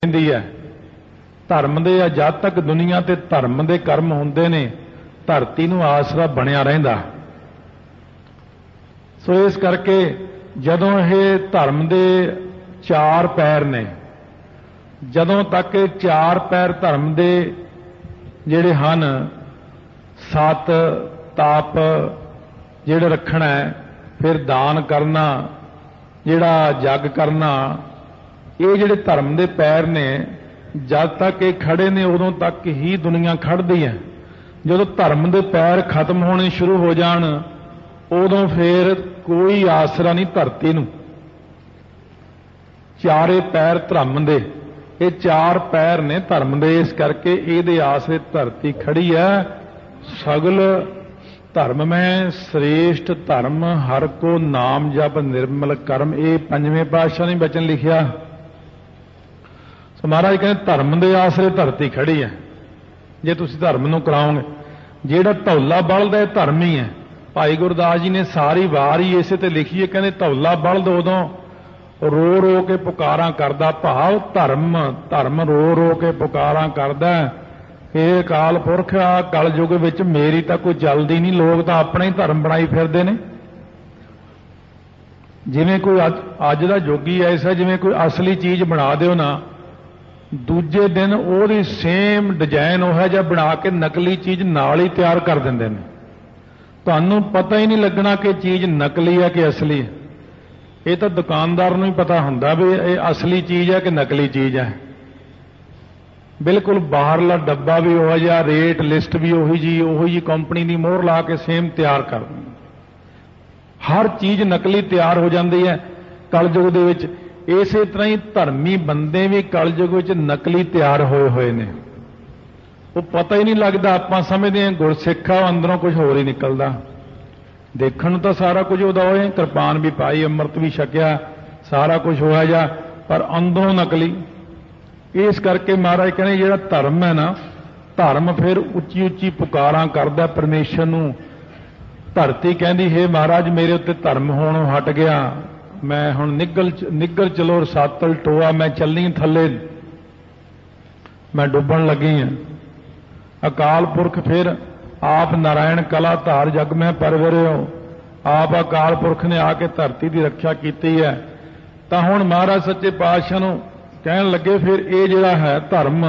दी है धर्म दे आ जद तक दुनिया ते धर्म दे कर्म हुंदे ने धरती नूं आसरा बनिया रहिंदा। सो इस करके जदों ये धर्म दे चार पैर ने जदों तक ये चार पैर धर्म दे जिहड़े हन सत ताप जिहड़े रखना है फिर दान करना जिहड़ा जग करना ये जिहड़े धर्म दे पैर ने जद तक ये खड़े ने उदों तक ही दुनिया खड़दी है। जदों धर्म दे पैर खत्म होने शुरू हो जाण उदों फिर कोई आसरा नहीं धरती नूं। चारे पैर धर्म दे ये चार पैर ने धर्म दे इस करके इहदे आसरे धरती खड़ी है। सगल धर्म में श्रेष्ठ धर्म हर को नाम जप निर्मल कर्म ये पंजवें पातशाह ने वचन लिखिया। सो महाराज कहते धर्म दे आसरे धरती खड़ी है जे तुसीं धर्म नूं कराओगे। जिहड़ा धौला बलद है धर्म ही है। भाई गुरदास जी ने सारी वार ही इसे ते लिखी है कहते धौला बलद उदों रो रो के पुकारां करदा भाव धर्म धर्म रो रो के पुकारां करदा ये अकाल पुरख आ कल युग विच मेरी तां कोई चलदी नहीं। लोग तां अपना ही धर्म बनाई फिरदे ने। जिवें कोई अज दा जोगी ऐसा जिवें कोई असली चीज़ बना दिओ ना दूजे दिन ओहदी सेम डिजाइन उहो जिहा बना के नकली चीज़ नाल ही तैयार कर दिंदे ने। तुहानूं पता ही नहीं लगना कि चीज़ नकली है कि असली है। ये तो दुकानदार नूं ही पता हुंदा भी ये असली चीज़ है कि नकली चीज़ है। बिल्कुल बाहरला डब्बा भी उहो जिहा रेट लिस्ट भी उही जी कंपनी की मोहर ला के सेम तैयार कर दिंदे। हर चीज़ नकली तैयार हो जाती है कलयुग दे विच। इसे तरह ही धर्मी बंदे भी कलयुग विच नकली तैयार होए हुए ने। वो पता ही नहीं लगता आपां समझदे हां गुरसिख आ अंदरों कुछ होर ही निकलदा। देखण नूं तां सारा कुछ उहदा होए कृपान भी पाई अमृत भी छकिया सारा कुछ होया जा पर अंदरों नकली। इस करके महाराज कहने जिहड़ा धर्म है ना धर्म फिर उच्ची उच्ची पुकारां करदा परमेश्वर नूं। धरती कहंदी हे महाराज मेरे उत्ते धर्म होणों हट गया मैं हुण निग्गर चलो रसातल टोआ मैं चली थल्ले मैं डुबण लगी हां। अकाल पुरख फिर आप नारायण कला धार जग में परवरिओ आप अकाल पुरख ने आके धरती की रक्षा की है। तो हुण महाराज सच्चे पातशाह नूं कहण लगे फिर ये जिहड़ा है धर्म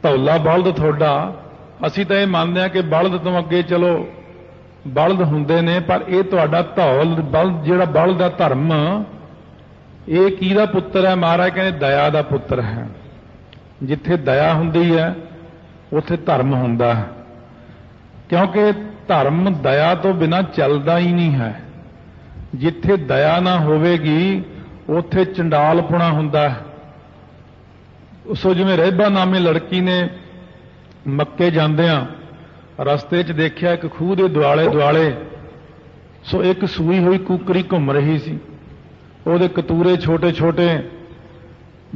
धौला बलद थोड़ा असीं तां इह मनदे हां कि बलद तो अगे चलो बलद हुंदे ने पर यह तुहाडा धौल बलद जिहड़ा बलद है धर्म ये किहदा पुत्तर है। महाराज कहंदे दया दा पुत्तर है। जिथे दया हुंदी है उत्थे धर्म हुंदा है क्योंकि धर्म दया तो बिना चलदा ही नहीं है। जिथे दया ना होवेगी उत्थे चंडालपुणा हुंदा है। सो जिवें रहबा नामी लड़की ने मक्के जांदियां रस्ते च देखिया एक खूह दे दुआले दुआले सो एक सूई हुई कुकरी घुम रही सी। ਉਹਦੇ कतूरे छोटे छोटे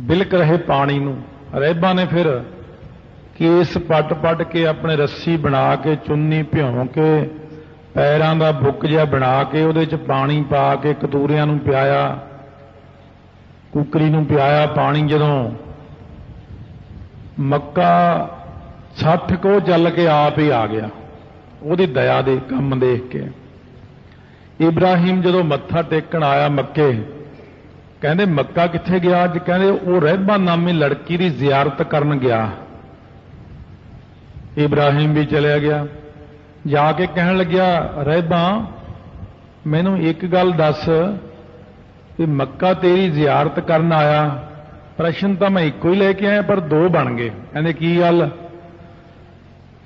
बिलक रहे पानी नूं। रहबा ने फिर केस पट पट के अपने रस्सी बना के चुन्नी भ्यों के पैरां दा बुक जिहा बना के ਉਹਦੇ च पानी पा के कतूरियां नूं पियाया कुकरी नूं पियाया पानी। जदों मक्का 60 को चल के आप ही आ गया ਉਹਦੀ दया दे काम देख के। इब्राहिम जदों मत्था टेकण आया मक्के कहंदे मक्का कित्थे गया अज कहंदे वो रहबा नामी लड़की की जियारत करन गया। इब्राहिम भी चलिया गया जाके कहन लग्या रहबा मैनू एक गल दस कि मक्का तेरी जियारत करन आया प्रश्न तो मैं एको ही लेके आया पर दो बन गए। कहंदे की गल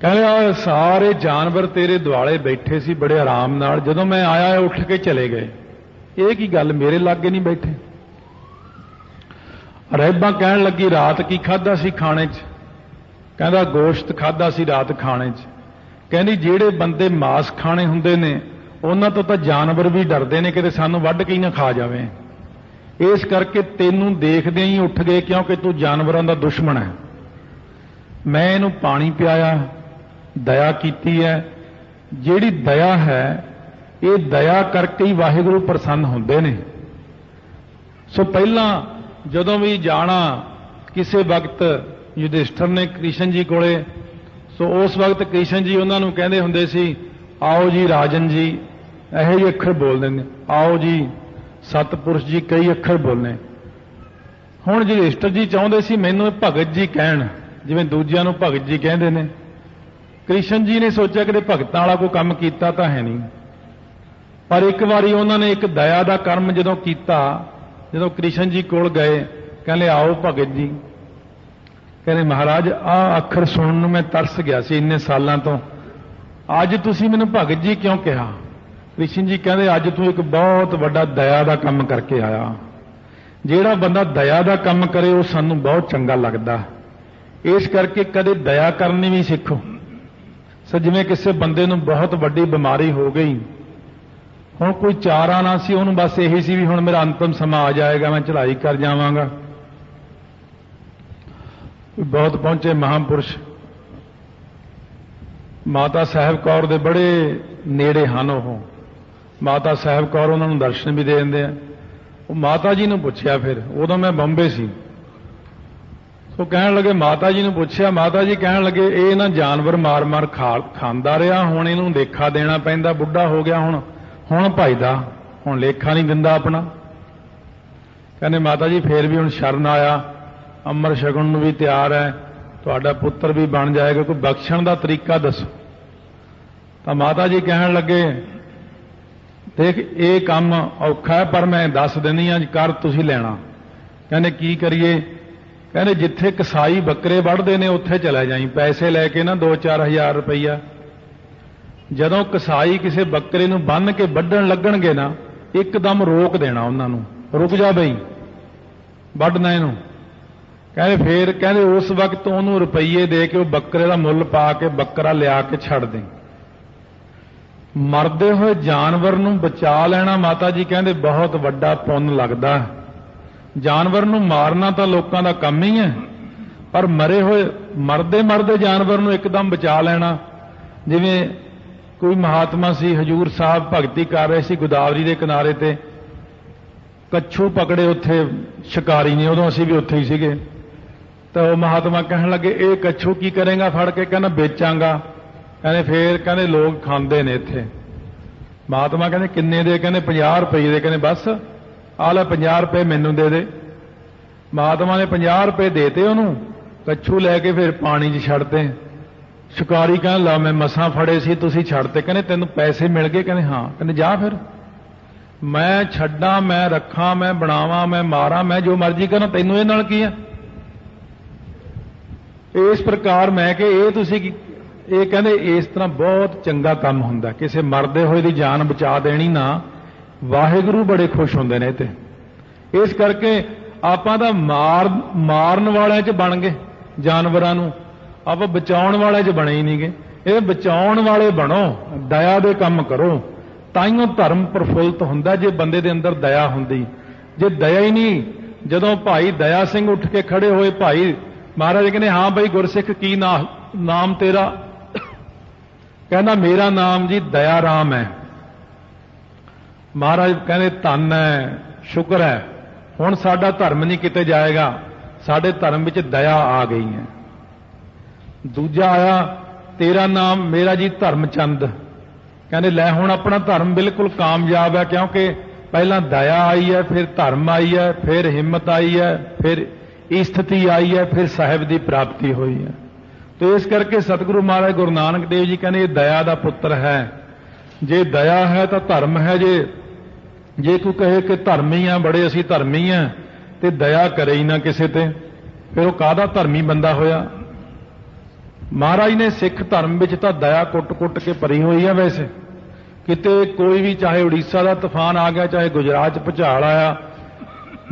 कहंदे सारे जानवर तेरे दुआले बैठे सी बड़े आराम नाल जदों मैं आया उठ के चले गए ये की गल मेरे लागे नहीं बैठे। रहबा कहन लगी रात की खाधा सी खाने च कहंदा गोश्त खाधा सी रात खाने च। कहंदी जेड़े बंदे मांस खाने हुंदे ने उन्हां तों तां जानवर भी डरदे ने किते सानूं वढ के ही ना खा जावे। इस करके तैनूं देखदे ही उठ गए क्योंकि तू जानवरां दा दुश्मन है। मैं इहनूं पानी पियाया दया कीती है। जिहड़ी दया है ये दया करके ही वाहिगुरू प्रसन्न हुंदे ने। सो पहलां ਜਦੋਂ ਵੀ ਜਾਣਾ ਕਿਸੇ ਵਕਤ ਯੁਧਿਸ਼ਠਰ ਨੇ ਕ੍ਰਿਸ਼ਨ ਜੀ ਕੋਲੇ, ਸੋ ਉਸ ਵਕਤ ਕ੍ਰਿਸ਼ਨ ਜੀ ਉਹਨਾਂ ਨੂੰ ਕਹਿੰਦੇ ਹੁੰਦੇ ਸੀ, ਆਓ ਜੀ ਰਾਜਨ ਜੀ, ਇਹੋ ਜਿਹੇ ਅੱਖਰ ਬੋਲਦੇ ਨੇ, ਆਓ ਜੀ ਸਤਪੁਰਸ਼ ਜੀ, ਕਈ ਅੱਖਰ ਬੋਲਨੇ। ਹੁਣ ਯੁਧਿਸ਼ਠਰ ਜੀ ਚਾਹੁੰਦੇ ਸੀ ਮੈਨੂੰ ਭਗਤ ਜੀ ਕਹਿਣ, ਜਿਵੇਂ ਦੂਜਿਆਂ ਨੂੰ ਭਗਤ ਜੀ ਕਹਿੰਦੇ ਨੇ। ਕ੍ਰਿਸ਼ਨ ਜੀ ਨੇ ਸੋਚਿਆ ਕਿ ਭਗਤਾਂ ਵਾਲਾ ਕੋਈ ਕੰਮ ਕੀਤਾ ਤਾਂ ਹੈ ਨਹੀਂ, ਪਰ ਇੱਕ ਵਾਰੀ ਉਹਨਾਂ ਨੇ ਇੱਕ ਦਇਆ ਦਾ ਕਰਮ ਜਦੋਂ ਕੀਤਾ, ਜਦੋਂ ਕ੍ਰਿਸ਼ਨ ਜੀ ਕੋਲ ਗਏ, ਕਹਿੰਦੇ ਆਓ ਭਗਤ ਜੀ, ਕਹਿੰਦੇ ਮਹਾਰਾਜ ਆਹ ਅੱਖਰ ਸੁਣਨ ਨੂੰ ਮੈਂ ਤਰਸ ਗਿਆ ਸੀ ਇੰਨੇ ਸਾਲਾਂ ਤੋਂ, ਅੱਜ ਤੁਸੀਂ ਮੈਨੂੰ ਭਗਤ ਜੀ ਕਿਉਂ ਕਿਹਾ? ਕ੍ਰਿਸ਼ਨ ਜੀ ਕਹਿੰਦੇ ਅੱਜ ਤੂੰ ਇੱਕ ਬਹੁਤ ਵੱਡਾ ਦਇਆ ਦਾ ਕੰਮ ਕਰਕੇ ਆਇਆ। ਜਿਹੜਾ ਬੰਦਾ ਦਇਆ ਦਾ ਕੰਮ ਕਰੇ ਉਹ ਸਾਨੂੰ ਬਹੁਤ ਚੰਗਾ ਲੱਗਦਾ, ਇਸ ਕਰਕੇ ਕਦੇ ਦਇਆ ਕਰਨੀ ਵੀ ਸਿੱਖੋ। ਸੋ ਜਿਵੇਂ ਕਿਸੇ ਬੰਦੇ ਨੂੰ ਬਹੁਤ ਵੱਡੀ ਬਿਮਾਰੀ ਹੋ ਗਈ, ਹੁਣ ਕੋਈ ਚਾਰਾ ਨਾ ਸੀ ਉਹਨੂੰ, ਬਸ ਇਹੀ ਸੀ ਵੀ ਹੁਣ ਮੇਰਾ ਅੰਤਮ ਸਮਾਂ ਆ ਜਾਏਗਾ, ਮੈਂ ਚੜ੍ਹਾਈ ਕਰ ਜਾਵਾਂਗਾ। ਬਹੁਤ ਪਹੁੰਚੇ ਮਹਾਂਪੁਰਸ਼ ਮਾਤਾ ਸਾਹਿਬ ਕੌਰ ਦੇ ਬੜੇ ਨੇੜੇ ਹਨ, ਉਹ ਮਾਤਾ ਸਾਹਿਬ ਕੌਰ ਉਹਨਾਂ ਨੂੰ ਦਰਸ਼ਨ ਵੀ ਦੇ ਦਿੰਦੇ ਆ। ਉਹ ਮਾਤਾ ਜੀ ਨੂੰ ਪੁੱਛਿਆ, ਫਿਰ ਉਦੋਂ ਮੈਂ ਬੰਬੇ ਸੀ, ਸੋ ਕਹਿਣ ਲੱਗੇ, ਮਾਤਾ ਜੀ ਨੂੰ ਪੁੱਛਿਆ, ਮਾਤਾ ਜੀ ਕਹਿਣ ਲੱਗੇ ਇਹ ਨਾ ਜਾਨਵਰ ਮਾਰ-ਮਾਰ ਖਾਂਦਾ ਰਿਹਾ, ਹੁਣ ਇਹਨੂੰ ਲੇਖਾ ਦੇਣਾ ਪੈਂਦਾ, ਬੁੱਢਾ ਹੋ ਗਿਆ ਹੁਣ ਭਾਈਦਾ, ਹੁਣ ਲੇਖਾ ਨਹੀਂ ਦਿੰਦਾ ਆਪਣਾ। ਕਹਿੰਦੇ ਮਾਤਾ ਜੀ ਫੇਰ ਵੀ ਹੁਣ ਸ਼ਰਨ ਆਇਆ, ਅੰਮ੍ਰਿਤ ਛਕਣ ਨੂੰ ਵੀ ਤਿਆਰ ਹੈ, ਤੁਹਾਡਾ ਪੁੱਤਰ ਵੀ ਬਣ ਜਾਏਗਾ, ਕੋਈ ਬਖਸ਼ਣ ਦਾ ਤਰੀਕਾ ਦੱਸੋ। ਤਾਂ ਮਾਤਾ ਜੀ ਕਹਿਣ ਲੱਗੇ, ਦੇਖ ਇਹ ਕੰਮ ਔਖਾ ਹੈ ਪਰ ਮੈਂ ਦੱਸ ਦਿੰਦੀ ਹਾਂ, ਕਰ ਤੁਸੀਂ ਲੈਣਾ। ਕਹਿੰਦੇ ਕੀ ਕਰੀਏ? ਕਹਿੰਦੇ ਜਿੱਥੇ ਕਸਾਈ ਬੱਕਰੇ ਵੱਢਦੇ ਨੇ ਉੱਥੇ ਚਲਾ ਜਾਈਂ, ਪੈਸੇ ਲੈ ਕੇ ਨਾ 2-4 ਹਜ਼ਾਰ ਰੁਪਈਆ। ਜਦੋਂ ਕਸਾਈ ਕਿਸੇ ਬੱਕਰੇ ਨੂੰ ਬੰਨ੍ਹ ਕੇ ਵੱਢਣ ਲੱਗਣਗੇ ਨਾ, ਇੱਕਦਮ ਰੋਕ ਦੇਣਾ ਉਹਨਾਂ ਨੂੰ, ਰੁਕ ਜਾ ਬਈ ਵੱਢਣਾ ਇਹਨੂੰ। ਕਹਿੰਦੇ ਫੇਰ ਕਹਿੰਦੇ ਉਸ ਵਕਤ ਉਹਨੂੰ ਰੁਪਈਏ ਦੇ ਕੇ ਉਹ ਬੱਕਰੇ ਦਾ ਮੁੱਲ ਪਾ ਕੇ ਬੱਕਰਾ ਲਿਆ ਕੇ ਛੱਡ ਦੇ। ਮਰਦੇ ਹੋਏ ਜਾਨਵਰ ਨੂੰ ਬਚਾ ਲੈਣਾ ਮਾਤਾ ਜੀ ਕਹਿੰਦੇ ਬਹੁਤ ਵੱਡਾ ਪੁੰਨ ਲੱਗਦਾ। ਜਾਨਵਰ ਨੂੰ ਮਾਰਨਾ ਤਾਂ ਲੋਕਾਂ ਦਾ ਕੰਮ ਹੀ ਹੈ, ਪਰ ਮਰਦੇ ਜਾਨਵਰ ਨੂੰ ਇੱਕਦਮ ਬਚਾ ਲੈਣਾ। ਜਿਵੇਂ ਕੋਈ ਮਹਾਤਮਾ ਸੀ, ਹਜੂਰ ਸਾਹਿਬ ਭਗਤੀ ਕਰ ਰਹੇ ਸੀ ਗੋਦਾਵਰੀ ਦੇ ਕਿਨਾਰੇ ਤੇ, ਕੱਛੂ ਪਕੜੇ ਉੱਥੇ ਸ਼ਿਕਾਰੀ ਨੇ, ਉਦੋਂ ਅਸੀਂ ਵੀ ਉੱਥੇ ਹੀ ਸੀਗੇ। ਤਾਂ ਉਹ ਮਹਾਤਮਾ ਕਹਿਣ ਲੱਗੇ ਇਹ ਕੱਛੂ ਕੀ ਕਰੇਗਾ ਫੜ ਕੇ? ਕਹਿੰਦਾ ਵੇਚਾਂਗਾ। ਕਹਿੰਦੇ ਫੇਰ ਕਹਿੰਦੇ ਲੋਕ ਖਾਂਦੇ ਨੇ ਇੱਥੇ। ਮਹਾਤਮਾ ਕਹਿੰਦੇ ਕਿੰਨੇ ਦੇ? ਕਹਿੰਦੇ 50 ਰੁਪਏ ਦੇ। ਕਹਿੰਦੇ ਬਸ ਆ ਲੈ 50 ਰੁਪਏ ਮੈਨੂੰ ਦੇ ਦੇ। ਮਹਾਤਮਾ ਨੇ 50 ਰੁਪਏ ਦੇਤੇ ਉਹਨੂੰ, ਕੱਛੂ ਲੈ ਕੇ ਫਿਰ ਪਾਣੀ 'ਚ ਛੱਡਤੇ। ਸ਼ਿਕਾਰੀ ਕਹਿੰਦਾ ਲਾ ਮੈਂ ਮਸਾਂ ਫੜੇ ਸੀ ਤੁਸੀਂ ਛੱਡਤੇ। ਕਹਿੰਦੇ ਤੈਨੂੰ ਪੈਸੇ ਮਿਲ ਗਏ? ਕਹਿੰਦੇ ਹਾਂ। ਕਹਿੰਦੇ ਜਾ ਫਿਰ, ਮੈਂ ਛੱਡਾਂ, ਮੈਂ ਰੱਖਾਂ, ਮੈਂ ਬਣਾਵਾਂ, ਮੈਂ ਮਾਰਾਂ, ਮੈਂ ਜੋ ਮਰਜ਼ੀ ਕਰਾਂ, ਤੈਨੂੰ ਇਹ ਨਾਲ ਕੀ ਹੈ? ਇਸ ਪ੍ਰਕਾਰ ਮੈਂ ਕਿ ਇਹ ਤੁਸੀਂ ਇਹ ਕਹਿੰਦੇ ਇਸ ਤਰ੍ਹਾਂ ਬਹੁਤ ਚੰਗਾ ਕੰਮ ਹੁੰਦਾ, ਕਿਸੇ ਮਰਦੇ ਹੋਏ ਦੀ ਜਾਨ ਬਚਾ ਦੇਣੀ ਨਾ, ਵਾਹਿਗੁਰੂ ਬੜੇ ਖੁਸ਼ ਹੁੰਦੇ ਨੇ ਤੇ। ਇਸ ਕਰਕੇ ਆਪਾਂ ਤਾਂ ਮਾਰਨ ਵਾਲਿਆਂ 'ਚ ਬਣ ਗਏ, ਜਾਨਵਰਾਂ ਨੂੰ ਆਪਾਂ ਬਚਾਉਣ ਵਾਲਿਆਂ 'ਚ ਬਣੇ ਹੀ ਨਹੀਂਗੇ। ਇਹ ਬਚਾਉਣ ਵਾਲੇ ਬਣੋ, ਦਇਆ ਦੇ ਕੰਮ ਕਰੋ, ਤਾਈਓ ਧਰਮ ਪ੍ਰਫੁੱਲਤ ਹੁੰਦਾ। ਜੇ ਬੰਦੇ ਦੇ ਅੰਦਰ ਦਇਆ ਹੁੰਦੀ, ਜੇ ਦਇਆ ਹੀ ਨਹੀਂ, ਜਦੋਂ ਭਾਈ ਦਇਆ ਸਿੰਘ ਉੱਠ ਕੇ ਖੜੇ ਹੋਏ, ਭਾਈ ਮਹਾਰਾਜ ਕਹਿੰਦੇ ਹਾਂ ਬਈ ਗੁਰਸਿੱਖ ਕੀ ਨਾਮ ਤੇਰਾ? ਕਹਿੰਦਾ ਮੇਰਾ ਨਾਮ ਜੀ ਦਇਆ ਰਾਮ ਹੈ। ਮਹਾਰਾਜ ਕਹਿੰਦੇ ਧੰਨ ਹੈ, ਸ਼ੁਕਰ ਹੈ, ਹੁਣ ਸਾਡਾ ਧਰਮ ਨਹੀਂ ਕਿਤੇ ਜਾਏਗਾ, ਸਾਡੇ ਧਰਮ ਵਿੱਚ ਦਇਆ ਆ ਗਈ ਹੈ। ਦੂਜਾ ਆਇਆ ਤੇਰਾ ਨਾਮ? ਮੇਰਾ ਜੀ ਧਰਮਚੰਦ। ਕਹਿੰਦੇ ਲੈ ਹੁਣ ਆਪਣਾ ਧਰਮ ਬਿਲਕੁਲ ਕਾਮਯਾਬ ਹੈ, ਕਿਉਂਕਿ ਪਹਿਲਾਂ ਦਇਆ ਆਈ ਹੈ, ਫਿਰ ਧਰਮ ਆਈ ਹੈ, ਫਿਰ ਹਿੰਮਤ ਆਈ ਹੈ, ਫਿਰ ਸਥਿਤੀ ਆਈ ਹੈ, ਫਿਰ ਸਾਹਿਬ ਦੀ ਪ੍ਰਾਪਤੀ ਹੋਈ ਹੈ। ਤੇ ਇਸ ਕਰਕੇ ਸਤਿਗੁਰੂ ਮਹਾਰਾਜ ਗੁਰੂ ਨਾਨਕ ਦੇਵ ਜੀ ਕਹਿੰਦੇ ਇਹ ਦਇਆ ਦਾ ਪੁੱਤਰ ਹੈ। ਜੇ ਦਇਆ ਹੈ ਤਾਂ ਧਰਮ ਹੈ। ਜੇ ਕੋਈ ਕਹੇ ਕਿ ਧਰਮੀ ਆ, ਬੜੇ ਅਸੀਂ ਧਰਮੀ ਆ, ਤੇ ਦਇਆ ਕਰੇ ਹੀ ਨਾ ਕਿਸੇ ਤੇ, ਫਿਰ ਉਹ ਕਾਹਦਾ ਧਰਮੀ ਬੰਦਾ ਹੋਇਆ? ਮਹਾਰਾਜ ਨੇ ਸਿੱਖ ਧਰਮ ਵਿੱਚ ਤਾਂ ਦਇਆ ਕੁੱਟ-ਕੁੱਟ ਕੇ ਭਰੀ ਹੋਈ ਹੈ। ਵੈਸੇ ਕਿਤੇ ਕੋਈ ਵੀ, ਚਾਹੇ ਉੜੀਸਾ ਦਾ ਤੂਫਾਨ ਆ ਗਿਆ, ਚਾਹੇ ਗੁਜਰਾਤ 'ਚ ਭੁਚਾਲ ਆਇਆ,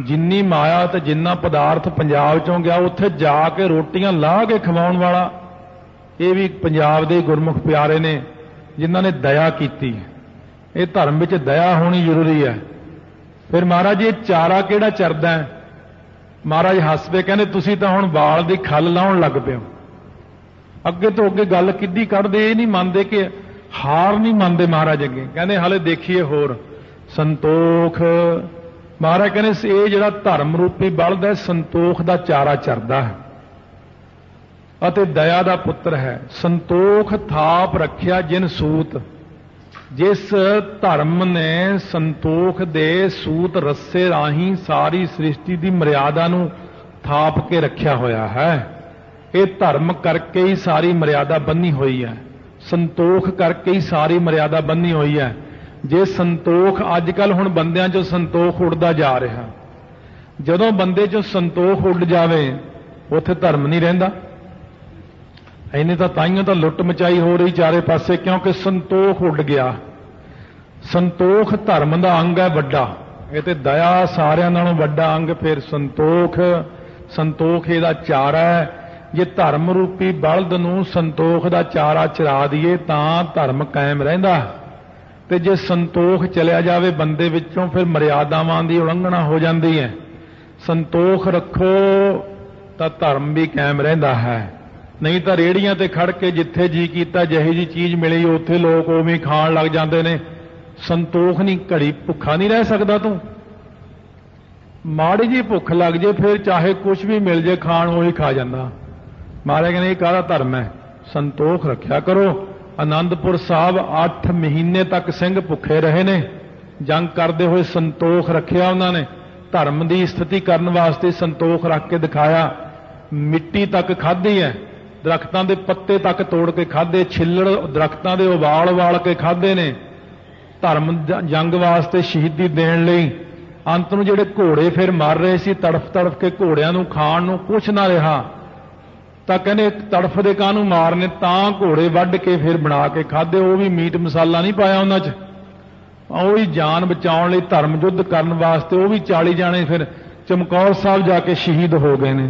ਜਿੰਨੀ ਮਾਇਆ ਤੇ ਜਿੰਨਾ ਪਦਾਰਥ ਪੰਜਾਬ 'ਚੋਂ ਗਿਆ, ਉੱਥੇ ਜਾ ਕੇ ਰੋਟੀਆਂ ਲਾਹ ਕੇ ਖਵਾਉਣ ਵਾਲਾ ਇਹ ਵੀ ਪੰਜਾਬ ਦੇ ਗੁਰਮੁਖ ਪਿਆਰੇ ਨੇ, ਜਿਨ੍ਹਾਂ ਨੇ ਦਇਆ ਕੀਤੀ। ਇਹ ਧਰਮ ਵਿੱਚ ਦਇਆ ਹੋਣੀ ਜ਼ਰੂਰੀ ਹੈ। ਫਿਰ ਮਹਾਰਾਜ ਇਹ ਚਾਰਾ ਕਿਹੜਾ ਚਰਦਾ ਹੈ? ਮਹਾਰਾਜ ਹੱਸ ਪਏ, ਕਹਿੰਦੇ ਤੁਸੀਂ ਤਾਂ ਹੁਣ ਵਾਲ ਦੀ ਖੱਲ ਲਾਉਣ ਲੱਗ ਪਏ ਹੋ। ਅੱਗੇ ਤੋਂ ਅੱਗੇ ਗੱਲ ਕਿੱਡੀ ਕੱਢਦੇ, ਇਹ ਨਹੀਂ ਮੰਨਦੇ ਕਿ ਹਾਰ ਨਹੀਂ ਮੰਨਦੇ ਮਹਾਰਾਜ ਅੱਗੇ। ਕਹਿੰਦੇ ਹਾਲੇ ਦੇਖੀਏ ਹੋਰ। ਸੰਤੋਖ महाराज कहने ये जिहड़ा धर्म रूपी बलद है संतोख दा चारा चरदा है अते दया दा पुत्र है। संतोख थाप रखिया जिन सूत, जिस धर्म ने संतोख दे सूत रस्से राही सारी सृष्टि की मर्यादा नूं थाप के रखिया होया है। ये धर्म करके ही सारी मर्यादा बन्नी हुई है, संतोख करके ही सारी मर्यादा बन्नी हुई है। जे संतोख अजकल हुण बंदियां चों संतोख उड़दा जा रहा, जदों बंदे चों संतोख उड़ जावे उत्थे धर्म नहीं रहिंदा। इन्हें तो ताइयों तो लुट मचाई हो रही चारे पासे, क्योंकि संतोख उड़ गया। संतोख धर्म का अंग है वड्डा, ये तो दया सारियां नालों वड्डा अंग फिर संतोख। संतोख इहदा चारा है। जे धर्म रूपी बलद नूं संतोख का चारा चरा दईए तां धर्म कायम रहिंदा, ते जे संतोख चलिया जावे बंदे विचों फिर मर्यादावां दी उलंघना हो जाती है। संतोख रखो तां धर्म भी कायम रहिंदा है, नहीं तो रेहड़ियां ते खड़ के जिथे जी कीता जिही जी चीज़ मिली उत्थे लोग उवें खाण लग जाते ने। संतोख नहीं, घड़ी भुखा नहीं रह सकदा तू, माड़ी जी भुख लग जे फिर चाहे कुछ भी मिल जे खाण उही खा जांदा। महाराज कहने काहदा धर्म है, संतोख रखिया करो। आनंदपुर साहब 8 महीने तक सिंह भुखे रहे ने, जंग करते हुए संतोख रखिया उन्होंने। धर्म की स्थिति करने वास्ते संतोख रख के दिखाया। मिट्टी तक खाधी है, दरख्तां दे पत्ते तक तोड़ के खाधे, छिल्लड़ दरख्तां दे उबाल उबाल के खाधे ने। धर्म जंग वास्ते शहीदी देण लई अंत नूं जिहड़े घोड़े फिर मर रहे सी तड़फ तड़फ के, घोड़ियां नूं खाण नूं कुछ ना रहा, तां कहने तड़फ दे काहनूं मारने, तां घोड़े वड्ढ के फिर बना के खाधे। वो भी मीट मसाला नहीं पाया उन्हां च, ਉਹ ਵੀ जान बचाने ਲਈ धर्म युद्ध करने वास्ते वो भी 40 जाने फिर चमकौर साहब जाके शहीद हो गए ने।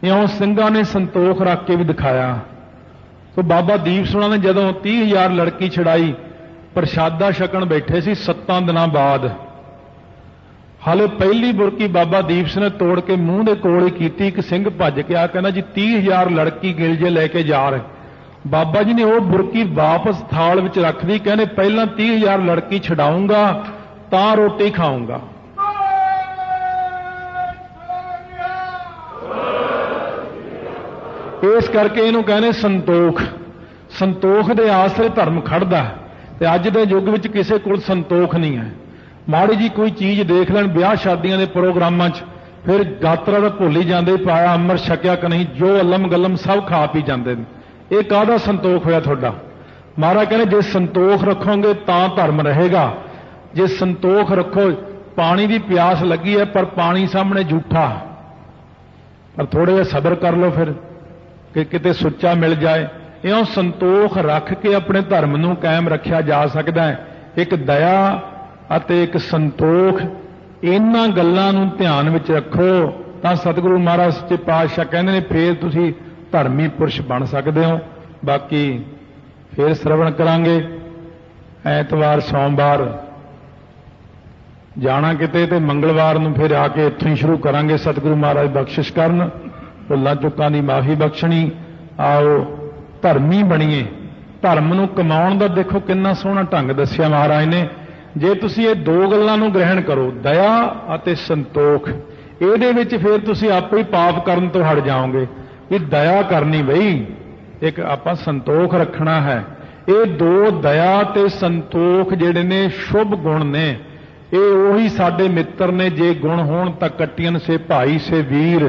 इउं ਸਿੰਘਾਂ ने संतोख रख के भी दिखाया। तो बाबा दीप सिंह ने जदों 30,000 लड़की छड़ाई, प्रशादा छकण बैठे सी 7 दिनों बाद, हाले पहली बुरकी बाबा दीप सिंह ने तोड़ के मूँह के कोल ही कीती। एक सिंह भज के आ कहना जी 30,000 लड़की गिलजे लैके जा रहे। बाबा जी ने वो बुरकी वापस थाल विच रख दी, कहने पहला 30,000 लड़की छड़ाऊंगा तां रोटी खाऊंगा। इस करके इहनूं कहने संतोख। संतोख दे आसरे धर्म खड़दा है, ते अज दे युग विच किसे कोल संतोख नहीं है। माड़ी जी कोई चीज़ देख लैण ब्याह शादियां दे प्रोग्रामां च, फिर गात्रा दा भुल ही जांदे, पाया अमृत छकिया कि नहीं, जो अलम गलम सब खा पी जांदे ने। ये काहदा संतोख होया तुहाडा? महाराज कहने जे संतोख रखोगे तां धर्म रहेगा। जे संतोख रखो, पानी की प्यास लगी है पर पानी सामने झूठा, पर थोड़े जिहा सबर कर लो फिर कि किते सुच्चा मिल जाए। इउं संतोख रख के अपने धर्म नूं कायम रखिया जा सकदा है। एक दया अते एक संतोख, इन्हां गल्लां नूं ध्यान विच रखो तां सतगुरु महाराज सच्चे पातशाह कहंदे ने फिर तुसीं धर्मी पुरुष बन सकते हो। बाकी फिर श्रवण करांगे। ऐतवार सोमवार जाना किते ते मंगलवार नूं फिर आके इत्थों ही शुरू करांगे। सतगुरु महाराज बख्शिश करन, भुल्लां चुकां दी माफी बख्शणी। आओ धर्मी बणीए। धर्म नूं कमाउण दा देखो किन्ना सोहना ढंग दस्सिया महाराज ने। जे तुसीं ये 2 गल्लां नूं ग्रहण करो, दया अते संतोख, इहदे विच फिर तुसीं आपे ही पाप करन तो हट जाओगे। ये दया करनी बई, एक आपां संतोख रखना है। ये 2 दया ते संतोख जिहड़े ने शुभ गुण ने, ये उही साडे मित्र ने। जे गुण होण तां कट्टियन से भाई से वीर।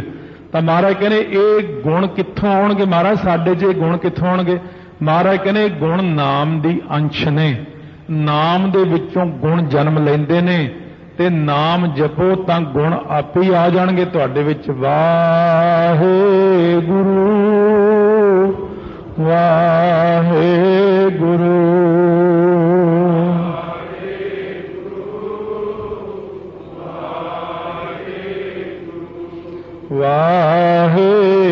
तां महाराज कहने ये गुण कित्थों आउणगे? महाराज साडे च गुण कित्थों आउणगे? महाराज कहने गुण नाम दी अंश ने। नाम दे विचों गुण जन्म लैंदे ने, ते नाम जपो तां गुण आपे ही आ जाणगे तुहाडे विच। वाहेगुरू वाहेगुरू वाहेगुरू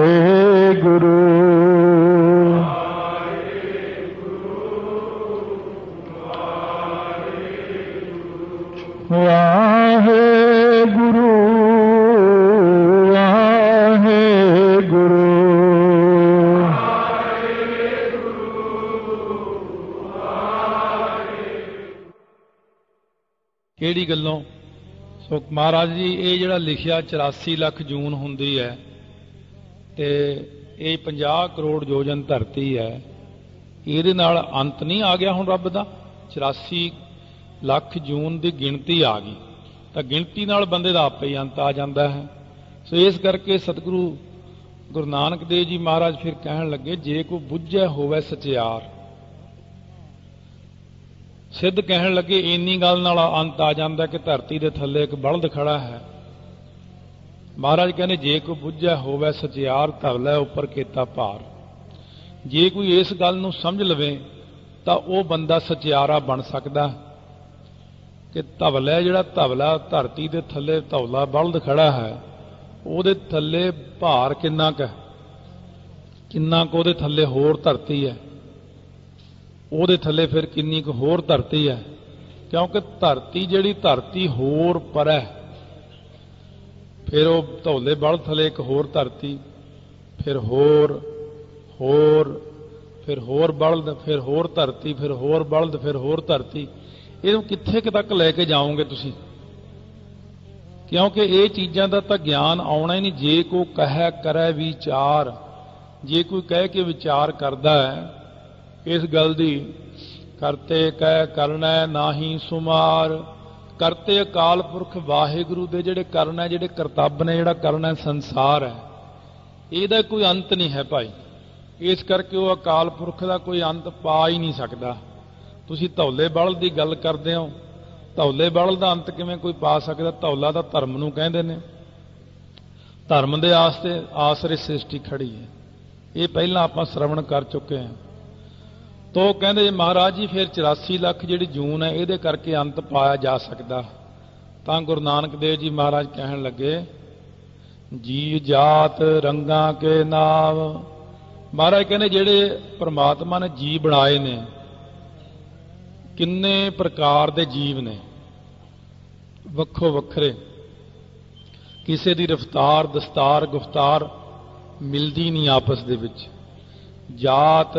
वाहेगुरू वाहेगुरू वाहेगुरू ਕਿਹੜੀ ਗੱਲੋਂ? ਸੋ ਮਹਾਰਾਜ ਜੀ ਇਹ ਜਿਹੜਾ ਲਿਖਿਆ 84 ਲੱਖ ਜੂਨ ਹੁੰਦੀ ਹੈ ਤੇ ਇਹ 50 ਕਰੋੜ ਯੋਜਨ ਧਰਤੀ ਹੈ, ਇਹਦੇ ਨਾਲ ਅੰਤ ਨਹੀਂ ਆ ਗਿਆ ਹੁਣ ਰੱਬ ਦਾ? 84 ਲੱਖ ਜੂਨ ਦੀ ਗਿਣਤੀ ਆ ਗਈ ਤਾਂ ਗਿਣਤੀ ਨਾਲ ਬੰਦੇ ਦਾ ਆਪੇ ਹੀ ਅੰਤ ਆ ਜਾਂਦਾ ਹੈ। ਸੋ ਇਸ ਕਰਕੇ ਸਤਿਗੁਰੂ ਗੁਰੂ ਨਾਨਕ ਦੇਵ ਜੀ ਮਹਾਰਾਜ ਫਿਰ ਕਹਿਣ ਲੱਗੇ, ਜੇ ਕੋਈ ਬੁੱਝੈ ਹੋਵੇ ਸਚਿਆਰ, ਸਿੱਧ ਕਹਿਣ ਲੱਗੇ ਇੰਨੀ ਗੱਲ ਨਾਲ ਅੰਤ ਆ ਜਾਂਦਾ ਕਿ ਧਰਤੀ ਦੇ ਥੱਲੇ ਇੱਕ ਬਲਦ ਖੜਾ ਹੈ। ਮਹਾਰਾਜ ਕਹਿੰਦੇ ਜੇ ਕੋਈ ਬੁੱਝੈ ਹੋਵੇ ਸਚਿਆਰ, ਧਵਲੇ ਉੱਪਰ ਕੀਤਾ ਭਾਰ। ਜੇ ਕੋਈ ਇਸ ਗੱਲ ਨੂੰ ਸਮਝ ਲਵੇ ਤਾਂ ਉਹ ਬੰਦਾ ਸਚਿਆਰਾ ਬਣ ਸਕਦਾ ਕਿ ਧਵਲਾ, ਜਿਹੜਾ ਧਵਲਾ ਧਰਤੀ ਦੇ ਥੱਲੇ ਧੌਲਾ ਬਲਦ ਖੜਾ ਹੈ, ਉਹਦੇ ਥੱਲੇ ਭਾਰ ਕਿੰਨਾ ਕੁ ਉਹਦੇ ਥੱਲੇ ਹੋਰ ਧਰਤੀ ਹੈ, ਉਹਦੇ ਥੱਲੇ ਫਿਰ ਕਿੰਨੀ ਕੁ ਹੋਰ ਧਰਤੀ ਹੈ। ਕਿਉਂਕਿ ਧਰਤੀ ਜਿਹੜੀ ਧਰਤੀ ਹੋਰ ਪਰ ਹੈ, ਫਿਰ ਉਹ ਧੌਲੇ ਬਲਦ ਥੱਲੇ ਇੱਕ ਹੋਰ ਧਰਤੀ, ਫਿਰ ਹੋਰ ਫਿਰ ਹੋਰ ਬਲਦ, ਫਿਰ ਹੋਰ ਧਰਤੀ, ਫਿਰ ਹੋਰ ਬਲਦ, ਫਿਰ ਹੋਰ ਧਰਤੀ। ਇਹਨੂੰ ਕਿੱਥੇ ਤੱਕ ਲੈ ਕੇ ਜਾਓਗੇ ਤੁਸੀਂ? ਕਿਉਂਕਿ ਇਹ ਚੀਜ਼ਾਂ ਦਾ ਤਾਂ ਗਿਆਨ ਆਉਣਾ ਹੀ ਨਹੀਂ। ਜੇ ਕੋਈ ਕਹੈ ਕਰੈ ਵਿਚਾਰ, ਜੇ ਕੋਈ ਕਹਿ ਕੇ ਵਿਚਾਰ ਕਰਦਾ ਹੈ ਇਸ ਗੱਲ ਦੀ, ਕਰਤੇ ਕਹਿ ਕਰਨਾ ਨਾਹੀ ਸੁਮਾਰ। ਕਰਤੇ ਅਕਾਲ ਪੁਰਖ ਵਾਹਿਗੁਰੂ ਦੇ ਜਿਹੜੇ ਕਰਨ ਹੈ, ਜਿਹੜੇ ਕਰਤੱਵ ਨੇ, ਜਿਹੜਾ ਕਰਨਾ ਸੰਸਾਰ ਹੈ, ਇਹਦਾ ਕੋਈ ਅੰਤ ਨਹੀਂ ਹੈ ਭਾਈ। ਇਸ ਕਰਕੇ ਉਹ ਅਕਾਲ ਪੁਰਖ ਦਾ ਕੋਈ ਅੰਤ ਪਾ ਹੀ ਨਹੀਂ ਸਕਦਾ। ਤੁਸੀਂ ਧੌਲੇ ਬਲਦ ਦੀ ਗੱਲ ਕਰਦੇ ਹੋ, ਧੌਲੇ ਬਲਦ ਦਾ ਅੰਤ ਕਿਵੇਂ ਕੋਈ ਪਾ ਸਕਦਾ? ਧੌਲਾ ਤਾਂ ਧਰਮ ਨੂੰ ਕਹਿੰਦੇ ਨੇ, ਧਰਮ ਦੇ ਆਸਰੇ ਸ੍ਰਿਸ਼ਟੀ ਖੜੀ ਹੈ। ਇਹ ਪਹਿਲਾਂ ਆਪਾਂ ਸ਼ਰਵਣ ਕਰ ਚੁੱਕੇ ਹਾਂ। ਤੋ ਕਹਿੰਦੇ ਮਹਾਰਾਜ ਜੀ ਫਿਰ 84 ਲੱਖ ਜਿਹੜੀ ਜੂਨ ਹੈ ਇਹਦੇ ਕਰਕੇ ਅੰਤ ਪਾਇਆ ਜਾ ਸਕਦਾ। ਤਾਂ ਗੁਰੂ ਨਾਨਕ ਦੇਵ ਜੀ ਮਹਾਰਾਜ ਕਹਿਣ ਲੱਗੇ, ਜੀ ਜਾਤ ਰੰਗਾਂ ਕੇ ਨਾਮ। ਮਹਾਰਾਜ ਕਹਿੰਦੇ ਜਿਹੜੇ ਪ੍ਰਮਾਤਮਾ ਨੇ ਜੀਵ ਬਣਾਏ ਨੇ, ਕਿੰਨੇ ਪ੍ਰਕਾਰ ਦੇ ਜੀਵ ਨੇ, ਵੱਖੋ ਵੱਖਰੇ, ਕਿਸੇ ਦੀ ਰਫਤਾਰ ਦਸਤਾਰ ਗੁਫਤਾਰ ਮਿਲਦੀ ਨਹੀਂ ਆਪਸ ਦੇ ਵਿੱਚ। ਜਾਤ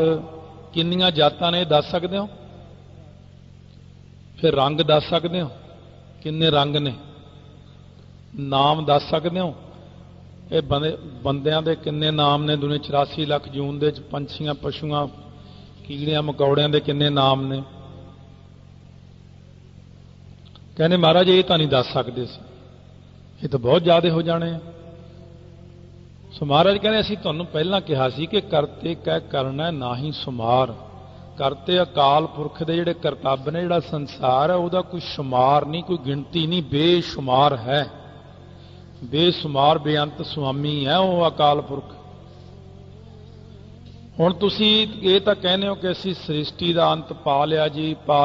ਕਿੰਨੀਆਂ ਜਾਤਾਂ ਨੇ ਦੱਸ ਸਕਦੇ ਹੋ? ਫਿਰ ਰੰਗ ਦੱਸ ਸਕਦੇ ਹੋ? ਕਿੰਨੇ ਰੰਗ ਨੇ? ਨਾਮ ਦੱਸ ਸਕਦੇ ਹੋ? ਇਹ ਬੰਦਿਆਂ ਦੇ ਕਿੰਨੇ ਨਾਮ ਨੇ ਦੁਨੀਆ 84 ਲੱਖ ਜੂਨ ਦੇ ਵਿੱਚ? ਪੰਛੀਆਂ ਪਸ਼ੂਆਂ ਕੀੜਿਆਂ ਮਕੌੜਿਆਂ ਦੇ ਕਿੰਨੇ ਨਾਮ ਨੇ? ਕਹਿੰਦੇ ਮਹਾਰਾਜ ਇਹ ਤਾਂ ਨਹੀਂ ਦੱਸ ਸਕਦੇ ਸੀ, ਇਹ ਤਾਂ ਬਹੁਤ ਜ਼ਿਆਦਾ ਹੋ ਜਾਣੇ ਆ। ਸੋ ਮਹਾਰਾਜ ਕਹਿੰਦੇ ਅਸੀਂ ਤੁਹਾਨੂੰ ਪਹਿਲਾਂ ਕਿਹਾ ਸੀ ਕਿ ਕਰਤੇ ਕਹਿ ਕਰਨਾ ਨਾਹੀ ਸੁਮਾਰ। ਕਰਤੇ ਅਕਾਲ ਪੁਰਖ ਦੇ ਜਿਹੜੇ ਕਰਤੱਵ ਨੇ, ਜਿਹੜਾ ਸੰਸਾਰ ਹੈ, ਉਹਦਾ ਕੋਈ ਸ਼ੁਮਾਰ ਨਹੀਂ, ਕੋਈ ਗਿਣਤੀ ਨਹੀਂ, ਬੇਸ਼ੁਮਾਰ ਹੈ। ਬੇਸ਼ੁਮਾਰ ਬੇਅੰਤ ਸੁਆਮੀ ਹੈ ਉਹ ਅਕਾਲ ਪੁਰਖ। ਹੁਣ ਤੁਸੀਂ ਇਹ ਤਾਂ ਕਹਿੰਦੇ ਹੋ ਕਿ ਅਸੀਂ ਸ੍ਰਿਸ਼ਟੀ ਦਾ ਅੰਤ ਪਾ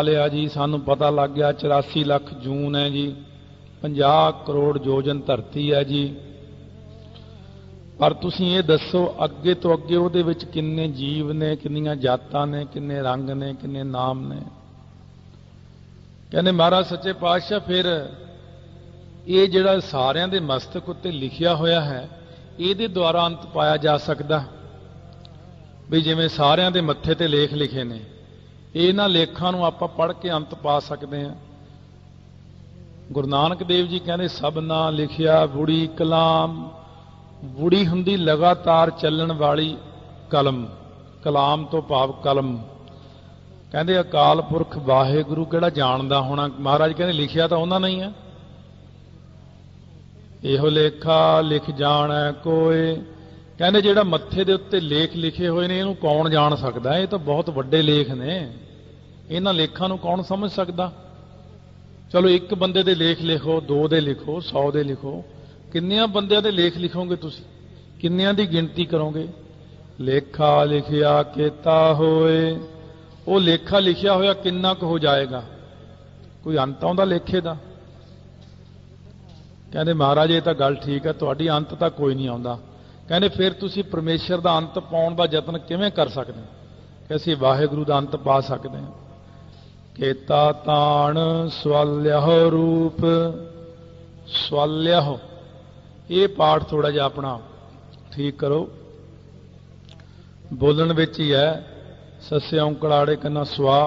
ਲਿਆ ਜੀ, ਸਾਨੂੰ ਪਤਾ ਲੱਗ ਗਿਆ 84 ਲੱਖ ਜੂਨ ਹੈ ਜੀ, 50 ਕਰੋੜ ਯੋਜਨ ਧਰਤੀ ਹੈ ਜੀ। ਪਰ ਤੁਸੀਂ ਇਹ ਦੱਸੋ ਅੱਗੇ ਤੋਂ ਅੱਗੇ ਉਹਦੇ ਵਿੱਚ ਕਿੰਨੇ ਜੀਵ ਨੇ, ਕਿੰਨੀਆਂ ਜਾਤਾਂ ਨੇ, ਕਿੰਨੇ ਰੰਗ ਨੇ, ਕਿੰਨੇ ਨਾਮ ਨੇ? ਕਹਿੰਦੇ ਮਹਾਰਾਜ ਸੱਚੇ ਪਾਤਸ਼ਾਹ ਫਿਰ ਇਹ ਜਿਹੜਾ ਸਾਰਿਆਂ ਦੇ ਮਸਤਕ ਉੱਤੇ ਲਿਖਿਆ ਹੋਇਆ ਹੈ, ਇਹਦੇ ਦੁਆਰਾ ਅੰਤ ਪਾਇਆ ਜਾ ਸਕਦਾ। ਵੀ ਜਿਵੇਂ ਸਾਰਿਆਂ ਦੇ ਮੱਥੇ ਤੇ ਲੇਖ ਲਿਖੇ ਨੇ, ਇਹਨਾਂ ਲੇਖਾਂ ਨੂੰ ਆਪਾਂ ਪੜ੍ਹ ਕੇ ਅੰਤ ਪਾ ਸਕਦੇ ਹਾਂ। ਗੁਰੂ ਨਾਨਕ ਦੇਵ ਜੀ ਕਹਿੰਦੇ ਸਭਨਾ ਲਿਖਿਆ ਬੁੜੀ ਕਲਾਮ। ਬੁੜੀ ਹੁੰਦੀ ਲਗਾਤਾਰ ਚੱਲਣ ਵਾਲੀ ਕਲਮ, ਕਲਾਮ ਤੋਂ ਭਾਵ ਕਲਮ। ਕਹਿੰਦੇ ਅਕਾਲ ਪੁਰਖ ਵਾਹਿਗੁਰੂ ਕਿਹੜਾ ਜਾਣਦਾ ਹੋਣਾ? ਮਹਾਰਾਜ ਕਹਿੰਦੇ ਲਿਖਿਆ ਤਾਂ ਉਹਨਾਂ ਨੇ ਹੀ ਹੈ। ਇਹੋ ਲੇਖਾ ਲਿਖ ਜਾਣੈ ਕੋਏ। ਕਹਿੰਦੇ ਜਿਹੜਾ ਮੱਥੇ ਦੇ ਉੱਤੇ ਲੇਖ ਲਿਖੇ ਹੋਏ ਨੇ ਇਹਨੂੰ ਕੌਣ ਜਾਣ ਸਕਦਾ? ਇਹ ਤਾਂ ਬਹੁਤ ਵੱਡੇ ਲੇਖ ਨੇ, ਇਹਨਾਂ ਲੇਖਾਂ ਨੂੰ ਕੌਣ ਸਮਝ ਸਕਦਾ? ਚਲੋ ਇੱਕ ਬੰਦੇ ਦੇ ਲੇਖ ਲਿਖੋ, 2 ਦੇ ਲਿਖੋ, 100 ਦੇ ਲਿਖੋ, ਕਿੰਨਿਆਂ ਬੰਦਿਆਂ ਦੇ ਲੇਖ ਲਿਖੋਗੇ ਤੁਸੀਂ? ਕਿੰਨਿਆਂ ਦੀ ਗਿਣਤੀ ਕਰੋਗੇ? ਲੇਖਾ ਲਿਖਿਆ ਕੀਤਾ ਹੋਏ। ਉਹ ਲੇਖਾ ਲਿਖਿਆ ਹੋਇਆ ਕਿੰਨਾ ਕੁ ਹੋ ਜਾਏਗਾ? ਕੋਈ ਅੰਤ ਆਉਂਦਾ ਲੇਖੇ ਦਾ? ਕਹਿੰਦੇ ਮਹਾਰਾਜ ਇਹ ਤਾਂ ਗੱਲ ਠੀਕ ਹੈ ਤੁਹਾਡੀ, ਅੰਤ ਤਾਂ ਕੋਈ ਨਹੀਂ ਆਉਂਦਾ। ਕਹਿੰਦੇ ਫਿਰ ਤੁਸੀਂ ਪਰਮੇਸ਼ਰ ਦਾ ਅੰਤ ਪਾਉਣ ਦਾ ਯਤਨ ਕਿਵੇਂ ਕਰ ਸਕਦੇ ਹੋ? ਕਿ ਅਸੀਂ ਵਾਹਿਗੁਰੂ ਦਾ ਅੰਤ ਪਾ ਸਕਦੇ ਹਾਂ। ਕੇਤਾ ਤਾਣ ਸਵਾਲਿਆਹ ਰੂਪ। ਸਵਾਲਿਆਹ ਇਹ ਪਾਠ ਥੋੜਾ ਜਿਹਾ ਆਪਣਾ ਠੀਕ ਕਰੋ, ਬੋਲਣ ਵਿੱਚ ਹੀ ਹੈ। ਸੱਸੇ ਔਂਕੜਾੜੇ ਕੰਨਾ ਸਵਾ,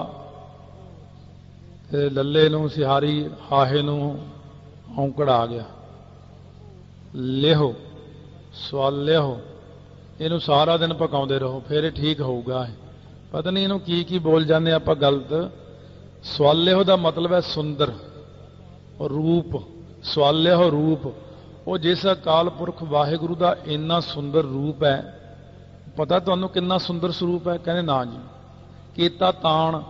ਤੇ ਲੱਲੇ ਨੂੰ ਸਿਹਾਰੀ ਹਾਹੇ ਨੂੰ ਔਂਕੜ ਆ ਗਿਆ। ਲਿਹੋ ਸਵਾਲਿਓ, ਇਹਨੂੰ ਸਾਰਾ ਦਿਨ ਪਕਾਉਂਦੇ ਰਹੋ ਫਿਰ ਇਹ ਠੀਕ ਹੋਊਗਾ। ਪਤਾ ਨਹੀਂ ਇਹਨੂੰ ਕੀ ਕੀ ਬੋਲ ਜਾਂਦੇ ਆਪਾਂ ਗਲਤ। ਸਵਾਲਿਓ ਦਾ ਮਤਲਬ ਹੈ ਸੁੰਦਰ ਰੂਪ। ਸਵਾਲਿਓ ਰੂਪ, ਉਹ ਜਿਸ ਅਕਾਲ ਪੁਰਖ ਵਾਹਿਗੁਰੂ ਦਾ ਇੰਨਾ ਸੁੰਦਰ ਰੂਪ ਹੈ। ਪਤਾ ਤੁਹਾਨੂੰ ਕਿੰਨਾ ਸੁੰਦਰ ਸਰੂਪ ਹੈ? ਕਹਿੰਦੇ ਨਾ ਜੀ। ਕੀਤਾ ਤਾਣ,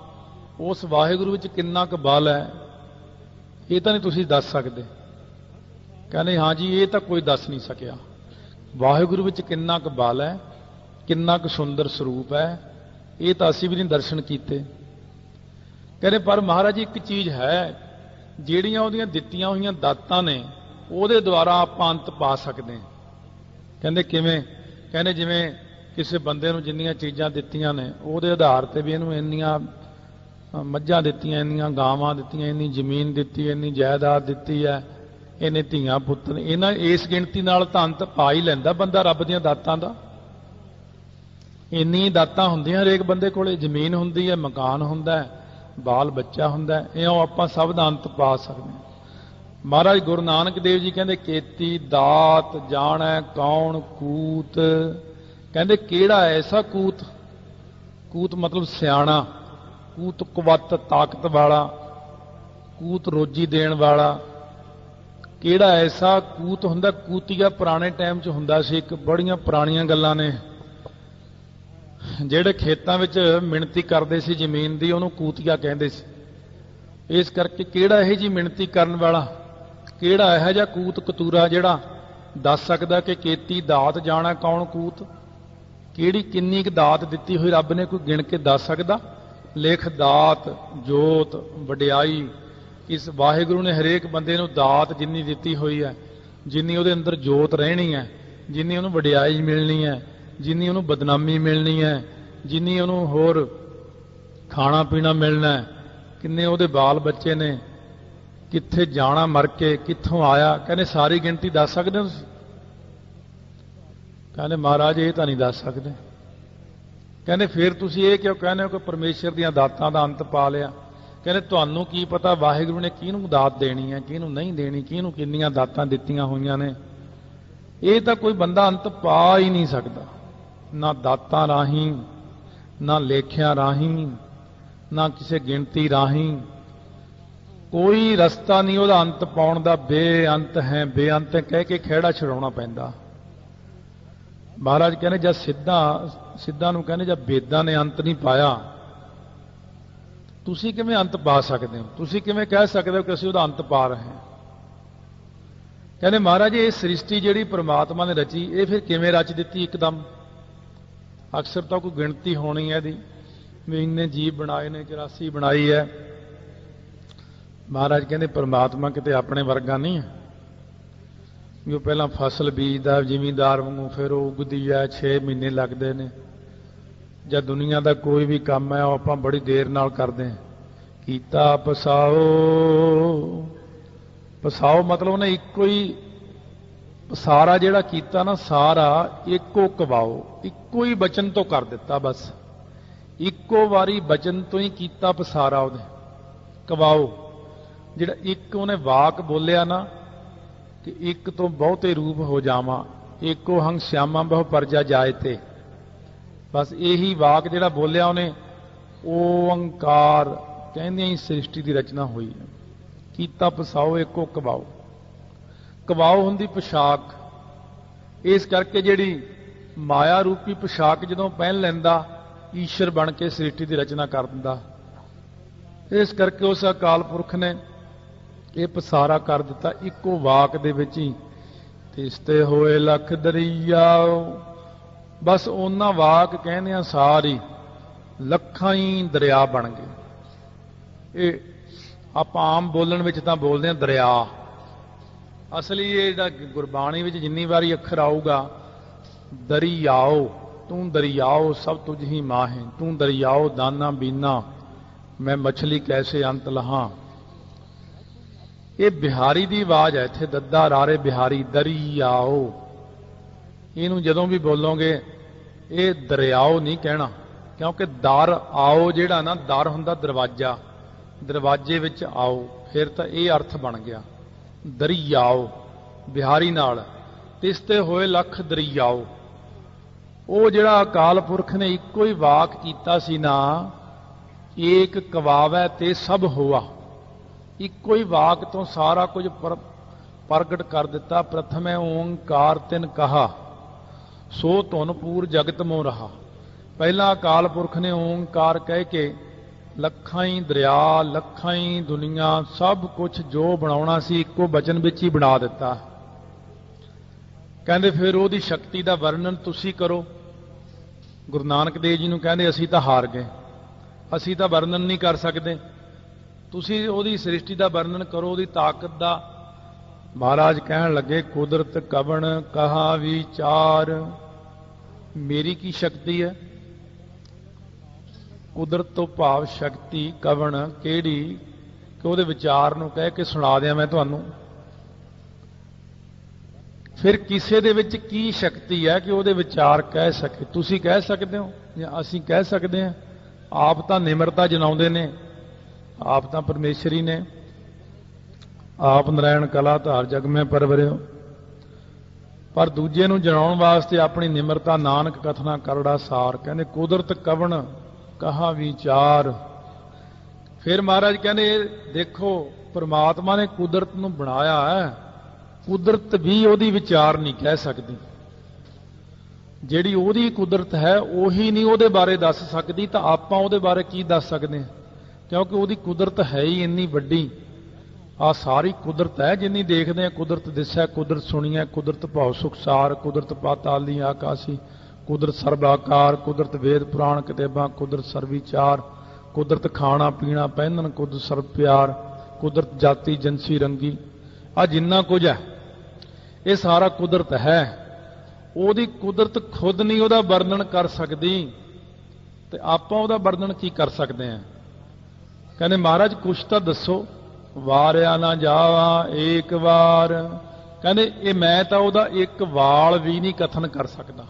ਉਸ ਵਾਹਿਗੁਰੂ ਵਿੱਚ ਕਿੰਨਾ ਕੁ ਬਲ ਹੈ ਇਹ ਤਾਂ ਨਹੀਂ ਤੁਸੀਂ ਦੱਸ ਸਕਦੇ। ਕਹਿੰਦੇ ਹਾਂ ਜੀ ਇਹ ਤਾਂ ਕੋਈ ਦੱਸ ਨਹੀਂ ਸਕਿਆ। ਵਾਹਿਗੁਰੂ ਵਿੱਚ ਕਿੰਨਾ ਕੁ ਬਲ ਹੈ, ਕਿੰਨਾ ਕੁ ਸੁੰਦਰ ਸਰੂਪ ਹੈ, ਇਹ ਤਾਂ ਅਸੀਂ ਵੀ ਨਹੀਂ ਦਰਸ਼ਨ ਕੀਤੇ। ਕਹਿੰਦੇ ਪਰ ਮਹਾਰਾਜ ਜੀ ਇੱਕ ਚੀਜ਼ ਹੈ, ਜਿਹੜੀਆਂ ਉਹਦੀਆਂ ਦਿੱਤੀਆਂ ਹੋਈਆਂ ਦਾਤਾਂ ਨੇ ਉਹਦੇ ਦੁਆਰਾ ਆਪਾਂ ਅੰਤ ਪਾ ਸਕਦੇ ਹਾਂ। ਕਹਿੰਦੇ ਕਿਵੇਂ? ਕਹਿੰਦੇ ਜਿਵੇਂ ਕਿਸੇ ਬੰਦੇ ਨੂੰ ਜਿੰਨੀਆਂ ਚੀਜ਼ਾਂ ਦਿੱਤੀਆਂ ਨੇ ਉਹਦੇ ਆਧਾਰ ਤੇ ਵੀ ਇਹਨੂੰ ਇੰਨੀਆਂ ਮੱਝਾਂ ਦਿੱਤੀਆਂ, ਇੰਨੀਆਂ ਗਾਵਾਂ ਦਿੱਤੀਆਂ, ਇੰਨੀ ਜ਼ਮੀਨ ਦਿੱਤੀ, ਇੰਨੀ ਜਾਇਦਾਦ ਦਿੱਤੀ ਹੈ, ਇਹਨੇ ਧੀਆਂ ਪੁੱਤਰ, ਇਹਨਾਂ ਇਸ ਗਿਣਤੀ ਨਾਲ ਤਾਂ ਅੰਤ ਪਾ ਹੀ ਲੈਂਦਾ ਬੰਦਾ ਰੱਬ ਦੀਆਂ ਦਾਤਾਂ ਦਾ। ਇੰਨੀ ਦਾਤਾਂ ਹੁੰਦੀਆਂ ਹਰੇਕ ਬੰਦੇ ਕੋਲੇ, ਜ਼ਮੀਨ ਹੁੰਦੀ ਹੈ, ਮਕਾਨ ਹੁੰਦਾ ਹੈ, ਬਾਲ ਬੱਚਾ ਹੁੰਦਾ ਹੈ, ਇਉਂ ਆਪਾਂ ਸਭ ਦਾ ਅੰਤ ਪਾ ਸਕਦੇ ਹਾਂ। ਮਹਾਰਾਜ ਗੁਰੂ ਨਾਨਕ ਦੇਵ ਜੀ ਕਹਿੰਦੇ ਕੀਤੀ ਦਾਤ ਜਾਣੈ ਕੌਣ ਕੂਤ। ਕਹਿੰਦੇ ਕਿਹੜਾ ਐਸਾ ਕੂਤ, ਕੂਤ ਮਤਲਬ ਸਿਆਣਾ, ਕੂਤ ਕੁਵੱਤ ਤਾਕਤ ਵਾਲਾ, ਕੂਤ ਰੋਜੀ ਦੇਣ ਵਾਲਾ। ਕਿਹੜਾ ਐਸਾ ਕੂਤ ਹੁੰਦਾ? ਕੂਤੀਆ ਪੁਰਾਣੇ ਟਾਈਮ 'ਚ ਹੁੰਦਾ ਸੀ, ਇੱਕ ਬੜੀਆਂ ਪੁਰਾਣੀਆਂ ਗੱਲਾਂ ਨੇ। ਜਿਹੜੇ ਖੇਤਾਂ ਵਿੱਚ ਮਿਣਤੀ ਕਰਦੇ ਸੀ ਜ਼ਮੀਨ ਦੀ ਉਹਨੂੰ ਕੂਤੀਆ ਕਹਿੰਦੇ ਸੀ। ਇਸ ਕਰਕੇ ਕਿਹੜਾ ਇਹੋ ਜਿਹੀ ਮਿਣਤੀ ਕਰਨ ਵਾਲਾ, ਕਿਹੜਾ ਇਹੋ ਜਿਹਾ ਕੂਤ ਕਤੂਰਾ ਜਿਹੜਾ ਦੱਸ ਸਕਦਾ ਕਿ ਕੀਤੀ ਦਾਤ ਜਾਣਾ ਕੌਣ ਕੂਤ। ਕਿਹੜੀ ਕਿੰਨੀ ਕੁ ਦਾਤ ਦਿੱਤੀ ਹੋਈ ਰੱਬ ਨੇ ਕੋਈ ਗਿਣ ਕੇ ਦੱਸ ਸਕਦਾ? ਲਿਖ ਦਾਤ ਜੋਤ ਵਡਿਆਈ। ਇਸ ਵਾਹਿਗੁਰੂ ਨੇ ਹਰੇਕ ਬੰਦੇ ਨੂੰ ਦਾਤ ਜਿੰਨੀ ਦਿੱਤੀ ਹੋਈ ਹੈ, ਜਿੰਨੀ ਉਹਦੇ ਅੰਦਰ ਜੋਤ ਰਹਿਣੀ ਹੈ, ਜਿੰਨੀ ਉਹਨੂੰ ਵਡਿਆਈ ਮਿਲਣੀ ਹੈ, ਜਿੰਨੀ ਉਹਨੂੰ ਬਦਨਾਮੀ ਮਿਲਣੀ ਹੈ, ਜਿੰਨੀ ਉਹਨੂੰ ਹੋਰ ਖਾਣਾ ਪੀਣਾ ਮਿਲਣਾ ਹੈ, ਕਿੰਨੇ ਉਹਦੇ ਬਾਲ ਬੱਚੇ ਨੇ, ਕਿੱਥੇ ਜਾਣਾ ਮਰ ਕੇ, ਕਿੱਥੋਂ ਆਇਆ। ਕਹਿੰਦੇ ਸਾਰੀ ਗਿਣਤੀ ਦੱਸ ਸਕਦੇ ਹੋ ਤੁਸੀਂ? ਕਹਿੰਦੇ ਮਹਾਰਾਜ ਇਹ ਤਾਂ ਨਹੀਂ ਦੱਸ ਸਕਦੇ। ਕਹਿੰਦੇ ਫਿਰ ਤੁਸੀਂ ਇਹ ਕਿਉਂ ਕਹਿੰਦੇ ਹੋ ਕਿ ਪਰਮੇਸ਼ਰ ਦੀਆਂ ਦਾਤਾਂ ਦਾ ਅੰਤ ਪਾ ਲਿਆ? ਕਹਿੰਦੇ ਤੁਹਾਨੂੰ ਕੀ ਪਤਾ ਵਾਹਿਗੁਰੂ ਨੇ ਕਿਹਨੂੰ ਦਾਤ ਦੇਣੀ ਹੈ, ਕਿਹਨੂੰ ਨਹੀਂ ਦੇਣੀ, ਕਿਹਨੂੰ ਕਿੰਨੀਆਂ ਦਾਤਾਂ ਦਿੱਤੀਆਂ ਹੋਈਆਂ ਨੇ। ਇਹ ਤਾਂ ਕੋਈ ਬੰਦਾ ਅੰਤ ਪਾ ਹੀ ਨਹੀਂ ਸਕਦਾ, ਨਾ ਦਾਤਾਂ ਰਾਹੀਂ, ਨਾ ਲੇਖਿਆਂ ਰਾਹੀਂ, ਨਾ ਕਿਸੇ ਗਿਣਤੀ ਰਾਹੀਂ। ਕੋਈ ਰਸਤਾ ਨਹੀਂ ਉਹਦਾ ਅੰਤ ਪਾਉਣ ਦਾ। ਬੇਅੰਤ ਹੈ, ਬੇਅੰਤ ਕਹਿ ਕੇ ਖਹਿੜਾ ਛਡਾਉਣਾ ਪੈਂਦਾ। ਮਹਾਰਾਜ ਕਹਿੰਦੇ ਜਦ ਸਿੱਧਾਂ ਨੂੰ ਕਹਿੰਦੇ ਜਦ ਵੇਦਾਂ ਨੇ ਅੰਤ ਨਹੀਂ ਪਾਇਆ, ਤੁਸੀਂ ਕਿਵੇਂ ਅੰਤ ਪਾ ਸਕਦੇ ਹੋ? ਤੁਸੀਂ ਕਿਵੇਂ ਕਹਿ ਸਕਦੇ ਹੋ ਕਿ ਅਸੀਂ ਉਹਦਾ ਅੰਤ ਪਾ ਰਹੇ ਹਾਂ? ਕਹਿੰਦੇ ਮਹਾਰਾਜ ਇਹ ਸ੍ਰਿਸ਼ਟੀ ਜਿਹੜੀ ਪ੍ਰਮਾਤਮਾ ਨੇ ਰਚੀ, ਇਹ ਫਿਰ ਕਿਵੇਂ ਰਚ ਦਿੱਤੀ ਇੱਕਦਮ? ਅਕਸਰ ਤਾਂ ਕੋਈ ਗਿਣਤੀ ਹੋਣੀ ਹੈ ਇਹਦੀ, ਵੀ ਇੰਨੇ ਜੀਵ ਬਣਾਏ ਨੇ, 84 ਬਣਾਈ ਹੈ। ਮਹਾਰਾਜ ਕਹਿੰਦੇ ਪਰਮਾਤਮਾ ਕਿਤੇ ਆਪਣੇ ਵਰਗਾ ਨਹੀਂ ਹੈ ਵੀ ਉਹ ਪਹਿਲਾਂ ਫਸਲ ਬੀਜਦਾ ਜ਼ਿਮੀਂਦਾਰ ਵਾਂਗੂ, ਫਿਰ ਉਹ ਉਗਦੀ ਹੈ, 6 ਮਹੀਨੇ ਲੱਗਦੇ ਨੇ। ਜਾਂ ਦੁਨੀਆ ਦਾ ਕੋਈ ਵੀ ਕੰਮ ਹੈ ਉਹ ਆਪਾਂ ਬੜੀ ਦੇਰ ਨਾਲ ਕਰਦੇ ਹਾਂ। ਕੀਤਾ ਪਸਾਓ, ਪਸਾਓ ਮਤਲਬ ਉਹਨੇ ਇੱਕੋ ਹੀ ਸਾਰਾ ਜਿਹੜਾ ਕੀਤਾ ਨਾ, ਸਾਰਾ ਇੱਕੋ ਕਵਾਓ, ਇੱਕੋ ਹੀ ਬਚਨ ਤੋਂ ਕਰ ਦਿੱਤਾ। ਬਸ ਇੱਕੋ ਵਾਰੀ ਬਚਨ ਤੋਂ ਹੀ ਕੀਤਾ ਪਸਾਰਾ ਉਹਨੇ। ਕਵਾਓ ਜਿਹੜਾ ਇੱਕ ਉਹਨੇ ਵਾਕ ਬੋਲਿਆ ਨਾ ਕਿ ਇੱਕ ਤੋਂ ਬਹੁਤੇ ਰੂਪ ਹੋ ਜਾਵਾਂ, ਏਕੋ ਹੰਗ ਸ਼ਿਆਮਾ ਬਹੁ ਪਰਜਾ ਜਾਏ ਤੇ। ਬਸ ਇਹੀ ਵਾਕ ਜਿਹੜਾ ਬੋਲਿਆ ਉਹਨੇ, ਓੰਕਾਰ ਕਹਿੰਦੇ ਹੀ ਸ੍ਰਿਸ਼ਟੀ ਦੀ ਰਚਨਾ ਹੋਈ ਹੈ। ਕੀਤਾ ਪਸਾਓ ਏਕੋ ਕਵਾਓ। ਕਵਾਓ ਹੁੰਦੀ ਪੋਸ਼ਾਕ। ਇਸ ਕਰਕੇ ਜਿਹੜੀ ਮਾਇਆ ਰੂਪੀ ਪੋਸ਼ਾਕ ਜਦੋਂ ਪਹਿਨ ਲੈਂਦਾ, ਈਸ਼ਰ ਬਣ ਕੇ ਸ੍ਰਿਸ਼ਟੀ ਦੀ ਰਚਨਾ ਕਰ ਦਿੰਦਾ। ਇਸ ਕਰਕੇ ਉਸ ਅਕਾਲ ਪੁਰਖ ਨੇ ਇਹ ਪਸਾਰਾ ਕਰ ਦਿੱਤਾ ਇੱਕੋ ਵਾਕ ਦੇ ਵਿੱਚ ਹੀ। ਤਿਸਤੇ ਹੋਏ ਲੱਖ ਦਰਿਆ। ਬਸ ਉਹਨਾਂ ਵਾਕ ਕਹਿੰਦੇ ਆ ਸਾਰੀ ਲੱਖਾਂ ਹੀ ਦਰਿਆ ਬਣ ਗਏ। ਇਹ ਆਪਾਂ ਆਮ ਬੋਲਣ ਵਿੱਚ ਤਾਂ ਬੋਲਦੇ ਹਾਂ ਦਰਿਆ, ਅਸਲੀ ਇਹ ਜਿਹੜਾ ਗੁਰਬਾਣੀ ਵਿੱਚ ਜਿੰਨੀ ਵਾਰੀ ਅੱਖਰ ਆਊਗਾ, ਦਰਿਆਓ ਤੂੰ ਦਰਿਆਓ ਸਭ ਤੁਝ ਹੀ ਮਾਹੇ, ਤੂੰ ਦਰਿਆਓ ਦਾਨਾ ਬੀਨਾ ਮੈਂ ਮਛਲੀ ਕੈਸੇ ਅੰਤ ਲਹਾਂ। ਇਹ ਬਿਹਾਰੀ ਦੀ ਆਵਾਜ਼ ਹੈ, ਇੱਥੇ ਦੱਦਾ ਰਾਰੇ ਬਿਹਾਰੀ ਦਰਿਆਓ। ਇਹਨੂੰ ਜਦੋਂ ਵੀ ਬੋਲੋਗੇ ਇਹ ਦਰਿਆਓ ਨਹੀਂ ਕਹਿਣਾ, ਕਿਉਂਕਿ ਦਰ ਆਓ ਜਿਹੜਾ ਨਾ, ਦਰ ਹੁੰਦਾ ਦਰਵਾਜ਼ਾ, दरवाजे विच आओ, फिर तो ये अर्थ बन गया। दरियाओ बिहारी नाल तिसते होए लख दरियाओ, वो जिहड़ा अकाल पुरख ने इक्को ही वाक कीता सी ना, एक कवावै ते सब होआ, इक्को ही वाक तो सारा कुछ प्रगट कर दिता। प्रथम ओंकार तिन कहा, सो धुन पूर जगत मों रहा। पहला अकाल पुरख ने ओंकार कह के लखां ही दरिया, लखां ही दुनिया, सब कुछ जो बनाउणा सी इक्को बचन विच ही बना दिता। कहंदे फिर ओहदी शक्ति दा वर्णन तुसी करो। गुरु नानक देव जी नूं कहंदे असीं तां हार गए, असीं तां वर्णन नहीं कर सकते, तुसी ओहदी सृष्टि दा वर्णन करो, ओहदी ताकत दा। महाराज कहण लगे कुदरत कवण कहा विचार, मेरी की शक्ति है? कुदरत तो भाव शक्ति कवण केड़ी कि ਉਹਦੇ विचार ਨੂੰ कह के सुना दियां मैं ਤੁਹਾਨੂੰ। फिर किसी दे विच की शक्ति है कि ਉਹਦੇ विचार कह सके? ਤੁਸੀਂ कह सकते हो ਜਾਂ ਅਸੀਂ कह सकते हैं? आप ਤਾਂ ਨਿਮਰਤਾ ਜਨਾਉਂਦੇ ਨੇ, आप ਤਾਂ परमेश्वरी ने, आप नारायण कला धार जग में परवरिओ। पर दूजे नूं जनाउण वास्ते अपनी निमरता नानक कथना करड़ा सार। कहंदे कुदरत कवण कहा विचार। फिर महाराज कहने देखो परमात्मा ने कुदरत नूं बनाया है, कुदरत भी ओहदी विचार नहीं कह सकती। जिहड़ी ओहदी कुदरत है ओही नहीं ओहदे बारे दस सकदी, तां आपां ओहदे बारे की दस सकदे हां? क्योंकि ओहदी कुदरत है ही इन्नी वड्डी। आ सारी कुदरत है जिन्नी देखते हैं, कुदरत दिसै, कुदरत सुनिए, कुदरत भाव सुखसार, कुदरत पाताली आकाशी, कुदरत सर्वाकार, कुदरत वेद पुराण किताबां, कुदरत सर्विचार, कुदरत खाना पीना पहनन, कुदरत सर्व प्यार, कुदरत जाति जंसी रंगी। आ जिन्ना कुछ है ये सारा कुदरत है। ओहदी कुदरत खुद नहीं ओहदा वर्णन कर सकती, ते आपां ओहदा वर्णन की कर सकते हैं? कहने महाराज कुछ तो दसो। वारिया ना जावा एक बार। कहने ये मैं तो ओहदा एक वाल भी नहीं कथन कर सकता।